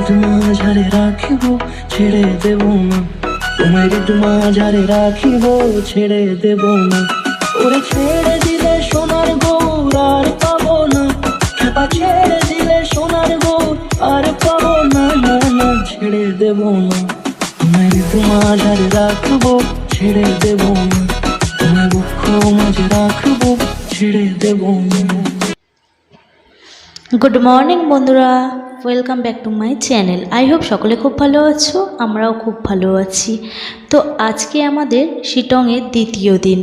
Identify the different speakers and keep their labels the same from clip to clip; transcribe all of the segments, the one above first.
Speaker 1: তোমায় মাঝারে রাখিব ছেড়ে দেব না, তোমায় মাঝারে রাখিব ছেড়ে দেব না। ওরে ছেড়ে দিলে সোনার গৌর আর পাবো না, খেপা ছেড়ে দিলে সোনার গৌর আর পাবো না, না না ছেড়ে দেব না। তোমায় মাঝারে রাখবো ছেড়ে দেব না, তোমায় বক্ষ মাঝে রাখবো ছেড়ে দেব না।
Speaker 2: গুড মর্নিং বন্ধুরা, welcome back to my channel. I hope সকলে খুব ভালো আছো, আমরাও খুব ভালো আছি। তো আজকে আমাদের শিটংয়ের দ্বিতীয় দিন।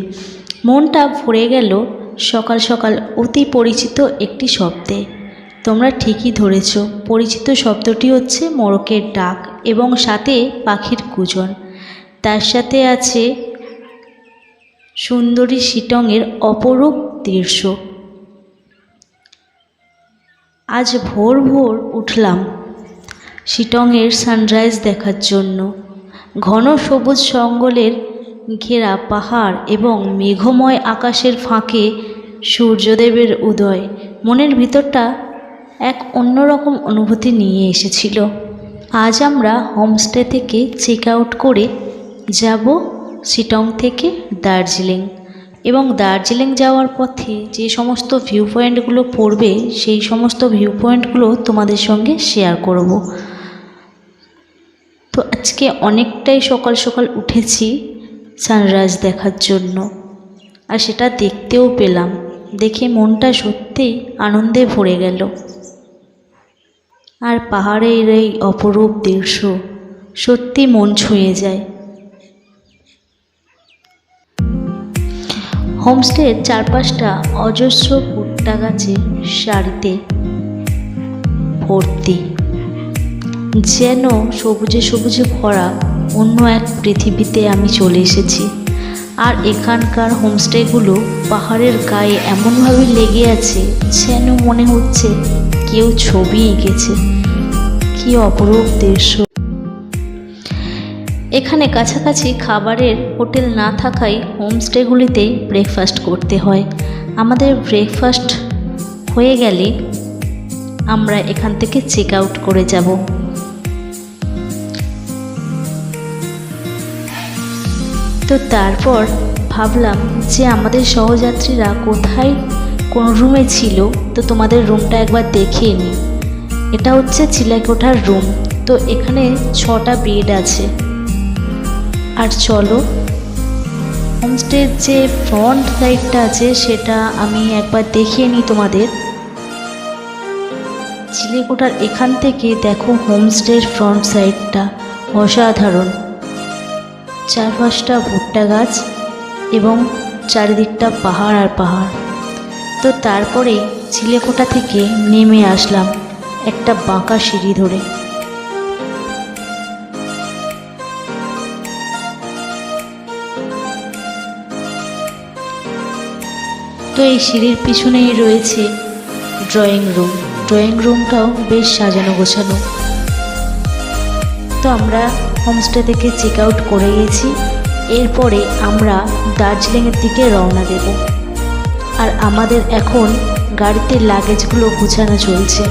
Speaker 2: মনটা ভরে গেল সকাল সকাল অতি পরিচিত একটি শব্দে। তোমরা ঠিকই ধরেছ, পরিচিত শব্দটি হচ্ছে মোরগের ডাক এবং সাথে পাখির কুজন। তার সাথে আছে সুন্দরী শিটংয়ের অপরূপ দৃশ্য। আজ ভোর ভোর উঠলাম শিটংয়ের সানরাইজ দেখার জন্য। ঘন সবুজ জঙ্গলের ঘেরা পাহাড় এবং মেঘময় আকাশের ফাঁকে সূর্যদেবের উদয় মনের ভিতরটা এক অন্যরকম অনুভূতি নিয়ে এসেছিল। আজ আমরা হোমস্টে থেকে চেক আউট করে যাব শিটং থেকে দার্জিলিং, এবং দার্জিলিং যাওয়ার পথে যে সমস্ত ভিউ পয়েন্টগুলো পড়বে সেই সমস্ত ভিউ পয়েন্টগুলো তোমাদের সঙ্গে শেয়ার করব। তো আজকে অনেকটাই সকাল সকাল উঠেছি সানরাইজ দেখার জন্য, আর সেটা দেখতেও পেলাম। দেখে মনটা সত্যিই আনন্দে ভরে গেল। আর পাহাড়ের এই অপরূপ দৃশ্য সত্যি মন ছুঁয়ে যায়। হোমস্টের চারপাশটা অজস্র ভুট্টা গাছের সারিতে ভর্তি, যেন সবুজে সবুজে ভরা অন্য এক পৃথিবীতে আমি চলে এসেছি। আর এখানকার হোমস্টেগুলো পাহাড়ের গায়ে এমনভাবে লেগে আছে যেন মনে হচ্ছে কেউ ছবি এঁকেছে। কি অপরূপ দৃশ্য! এখানে কাছাকাছি খাবারের হোটেল না থাকায় হোমস্টেগুলিতে ব্রেকফাস্ট করতে হয়। আমাদের ব্রেকফাস্ট হয়ে গেলে আমরা এখান থেকে চেক আউট করে যাব। তো তারপর ভাবলাম যে আমাদের সহযাত্রীরা কোথায় কোন রুমে ছিল, তো তোমাদের রুমটা একবার দেখিয়ে নিই। এটা হচ্ছে চিলেকোঠার রুম। তো এখানে 6টা বেড আছে। আর চলো হোমস্টের যে ফ্রন্ট সাইডটা আছে সেটা আমি একবার দেখিয়ে নিই তোমাদের। চিলেকোঠার এখান থেকে দেখো হোমস্টের ফ্রন্ট সাইডটা অসাধারণ। চারপাশটা ভুট্টা গাছ এবং চারিদিকটা পাহাড় আর পাহাড়। তো তারপরে চিলেকোঠা থেকে নেমে আসলাম একটা বাঁকা সিঁড়ি ধরে। তো এই সিঁড়ির পিছনেই রয়েছে ড্রয়িং রুম। ড্রয়িং রুমটাও বেশ সাজানো গোছানো। তো আমরা হোমস্টে থেকে চেক আউট করে গেছি। এরপরে আমরা দার্জিলিংয়ের দিকে রওনা দেব। আর আমাদের এখন গাড়িতে লাগেজগুলো গুছানো চলছে।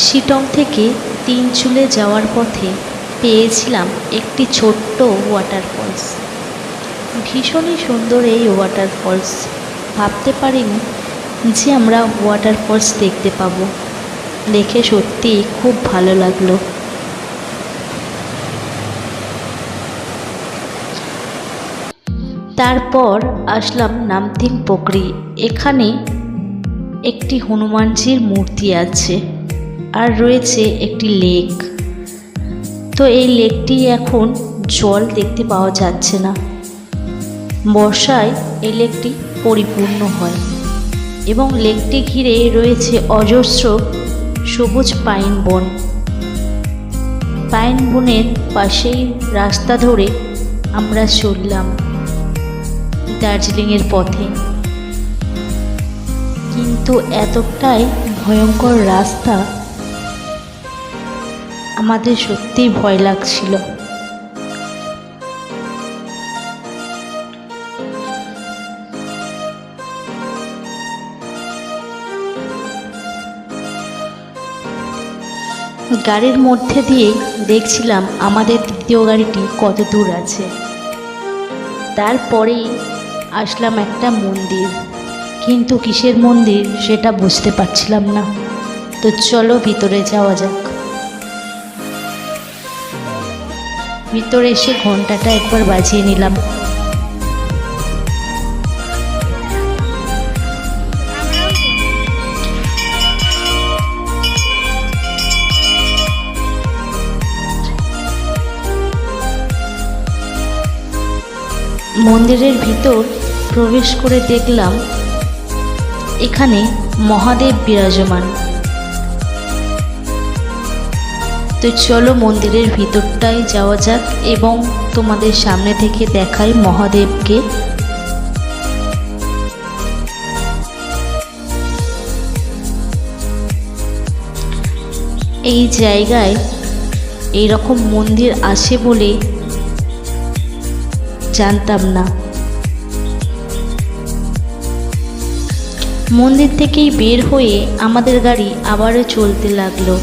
Speaker 2: শিটং থেকে তিনচুলে যাওয়ার পথে পেয়েছিলাম একটি ছোট্ট ওয়াটারফলস। ভীষণই সুন্দর এই ওয়াটারফলস। ভাবতে পারিনি যে আমরা ওয়াটারফলস দেখতে পাবো। দেখে সত্যি খুব ভালো লাগলো। তারপর আসলাম নামথিং পোখরি। এখানে একটি হনুমানজির মূর্তি আছে আর রয়েছে একটি লেক। তো এই লেকটি এখন জল দেখতে পাওয়া যাচ্ছে না। বর্ষায় এই লেকটি পরিপূর্ণ হয় এবং লেকটি ঘিরে রয়েছে অজস্র সবুজ পাইন বন। পাইন বনের পাশেই রাস্তা ধরে আমরা চললাম দার্জিলিংয়ের পথে। কিন্তু এতটাই ভয়ঙ্কর রাস্তা, আমাদের সত্যিই ভয় লাগছিল। গাড়ির মধ্যে দিয়ে দেখছিলাম আমাদের দ্বিতীয় গাড়িটি কত দূর আছে। তারপরেই আসলাম একটা মন্দির, কিন্তু কিসের মন্দির সেটা বুঝতে পারছিলাম না। তো চলো ভিতরে যাওয়া যাক। ভিতরে এসে ঘন্টাটা একবার বাজিয়ে নিলাম। মন্দিরের ভিতর প্রবেশ করে দেখলাম এখানে মহাদেব বিরাজমান। তো চলো মন্দিরের ভিতরটায় যাওয়া যাক এবং তোমাদের সামনে থেকে দেখাই মহাদেবকে। এই জায়গায় এইরকম মন্দির আছে বলে জানতাম না। মন্দির থেকেই বের হয়ে আমাদের গাড়ি আবারও চলতে লাগলো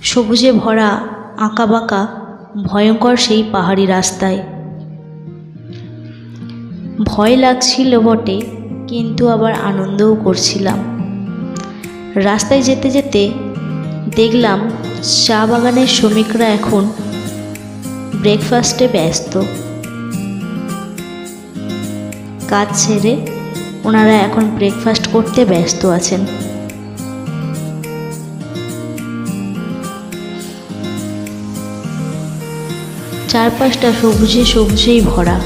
Speaker 2: সবুজে ভরা আঁকাবাঁকা ভয়ঙ্কর সেই পাহাড়ি রাস্তায়। ভয় লাগছিল বটে, কিন্তু আবার আনন্দও করছিলাম। রাস্তায় যেতে যেতে দেখলাম চা বাগানের শ্রমিকরা এখন ব্রেকফাস্টে ব্যস্ত। কাজ ছেড়ে ওনারা এখন ব্রেকফাস্ট করতে ব্যস্ত আছেন। চারপাশটা সবুজে সবুজেই ভরা।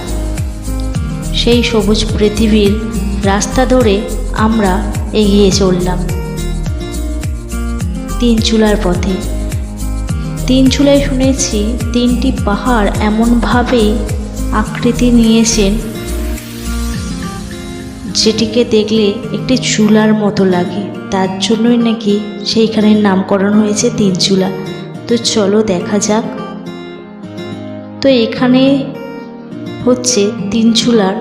Speaker 2: সেই সবুজ পৃথিবীর রাস্তা ধরে আমরা এগিয়ে চললাম তিনচুলার পথে। তিনচুলায় শুনেছি 3টি পাহাড় এমনভাবে আকৃতি নিয়েছেন যেটিকে দেখলে একটি চুলার মতো লাগে, তার জন্যই নাকি সেইখানের নামকরণ হয়েছে তিনচুলা। তো চলো দেখা যাক। তো এখানে হচ্ছে তিনচুলার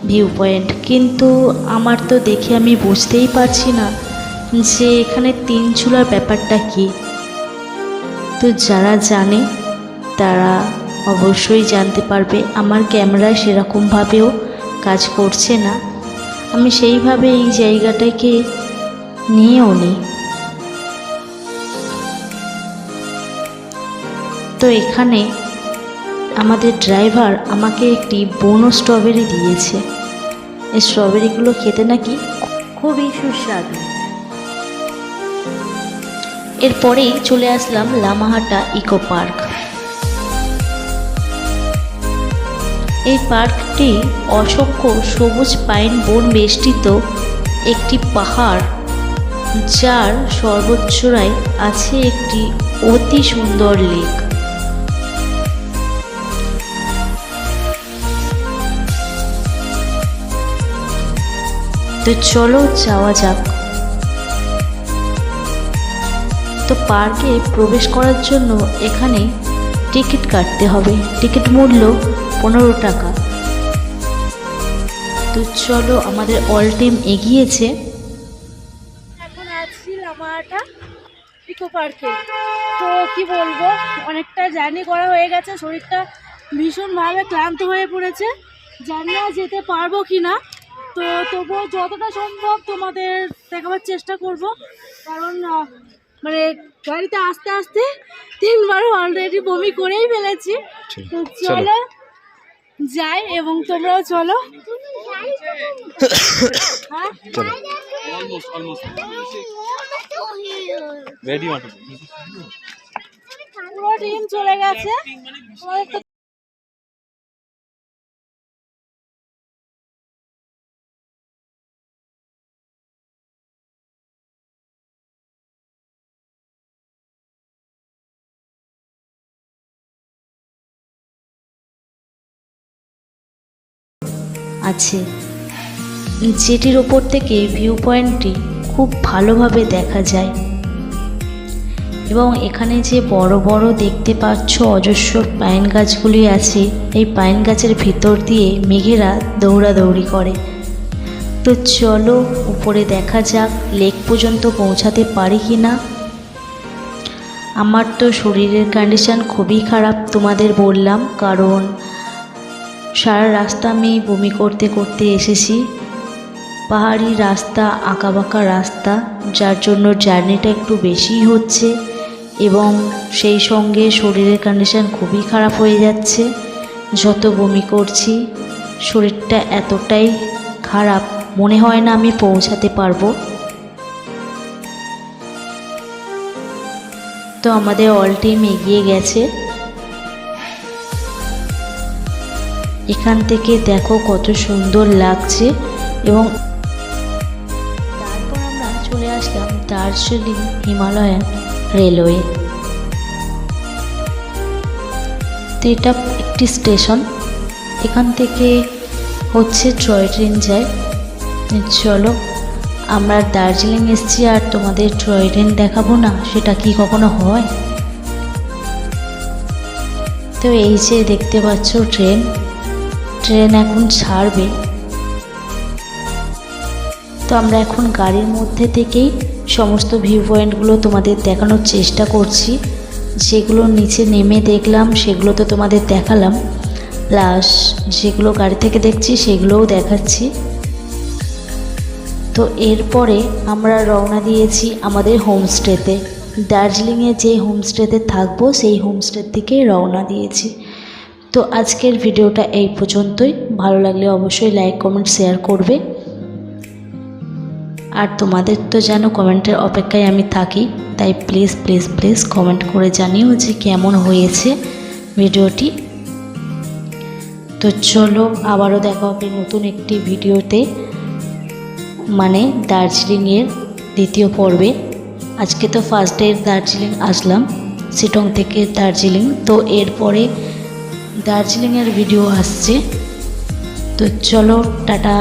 Speaker 2: ভিউ পয়েন্ট, কিন্তু আমার তো দেখে আমি বুঝতেই পারছি না যে এখানে তিনচুলার ব্যাপারটা কী। তো যারা জানে তারা অবশ্যই জানতে পারবে। আমার ক্যামেরায় সেরকমভাবেও কাজ করছে না, আমি সেইভাবে এই জায়গাটাকে নিয়েও নিই। তো এখানে আমাদের ড্রাইভার আমাকে একটি বনো স্ট্রবেরি দিয়েছে। এই স্ট্রবেরিগুলো খেতে নাকি খুবই সুস্বাদু। এরপরেই চলে আসলাম লামাহাটা ইকো পার্ক। এই পার্কটি অসংখ্য সবুজ পাইন বন বেষ্টিত একটি পাহাড়, যার সর্বোচ্চরায় আছে একটি অতি সুন্দর লেক। তো চলো যাওয়া যাক। তো পার্কে প্রবেশ করার জন্য এখানে টিকিট কাটতে হবে। টিকিট মূল্য 15 টাকা। তো চলো, আমাদের অল টিম এগিয়েছে।
Speaker 3: এখন আছি লামাহাটা ইকো পার্কে। তো কি বলবো, অনেকটা জার্নি করা হয়ে গেছে, শরীরটা ভীষণভাবে ক্লান্ত হয়ে পড়েছে। জানি না যেতে পারবো কি না, তো তবুও যতটা সম্ভব তোমাদের দেখাবার চেষ্টা করব। কারণ মানে গাড়িতে আস্তে আস্তে 3বার অলরেডি বমি করেই ফেলেছি। তো চলো যাই এবং তোমরাও চলো। পুরো টিম চলে গেছে।
Speaker 2: আছে, যেটির ওপর থেকে ভিউ পয়েন্টটি খুব ভালোভাবে দেখা যায়। এবং এখানে যে বড় বড় দেখতে পাচ্ছ অজস্র পাইন গাছগুলি আছে, এই পাইন গাছের ভিতর দিয়ে মেঘেরা দৌড়াদৌড়ি করে। তো চলো উপরে দেখা যাক লেক পর্যন্ত পৌঁছাতে পারি কি না। আমার তো শরীরের কন্ডিশন খুবই খারাপ, তোমাদের বললাম, কারণ সারা রাস্তা আমি বমি করতে করতে এসেছি। পাহাড়ি রাস্তা, আঁকাবাঁকা রাস্তা, যার জন্য জার্নিটা একটু বেশিই হচ্ছে এবং সেই সঙ্গে শরীরের কন্ডিশন খুবই খারাপ হয়ে যাচ্ছে। যত বমি করছি, শরীরটা এতটাই খারাপ, মনে হয় না আমি পৌঁছাতে পারবো। তো আমাদের অল টিম এগিয়ে গেছে। এখান থেকে দেখো কত সুন্দর লাগছে। এবং তারপর আমরা চলে আসলাম দার্জিলিং হিমালয়ান রেলওয়ে। তো এটা একটি স্টেশন, এখান থেকে হচ্ছে টয় ট্রেন যায়। চলো, আমরা দার্জিলিং এসেছি আর তোমাদের টয় ট্রেন দেখাবো না, সেটা কি কখনো হয়? তো এই যে দেখতে পাচ্ছ ট্রেন এখন ছাড়বে। তো আমরা এখন গাড়ির মধ্যে থেকেই সমস্ত ভিউ পয়েন্টগুলো তোমাদের দেখানোর চেষ্টা করছি। যেগুলো নিচে নেমে দেখলাম সেগুলো তো তোমাদের দেখালাম, প্লাস যেগুলো গাড়ি থেকে দেখছি সেগুলোও দেখাচ্ছি। তো এরপরে আমরা রওনা দিয়েছি আমাদের হোমস্টেতে। দার্জিলিংয়ে যে হোমস্টেতে থাকবো সেই হোমস্টের দিকে রওনা দিয়েছি। তো আজকের ভিডিওটা এই পর্যন্তই। ভালো লাগলে অবশ্যই লাইক, কমেন্ট, শেয়ার করবে। আর তোমাদের তো যেন কমেন্টের অপেক্ষায় আমি থাকি, তাই প্লিজ প্লিজ প্লিজ কমেন্ট করে জানিও যে কেমন হয়েছে ভিডিওটি। তো চলো, আবারও দেখা হবে নতুন একটি ভিডিওতে, মানে দার্জিলিংয়ের দ্বিতীয় পর্বে। আজকে তো ফার্স্ট ডে দার্জিলিং আসলাম, শিটং থেকে দার্জিলিং। তো এরপরে দার্জিলিংয়ের ভিডিও আসছে। তো চলো, টাটা।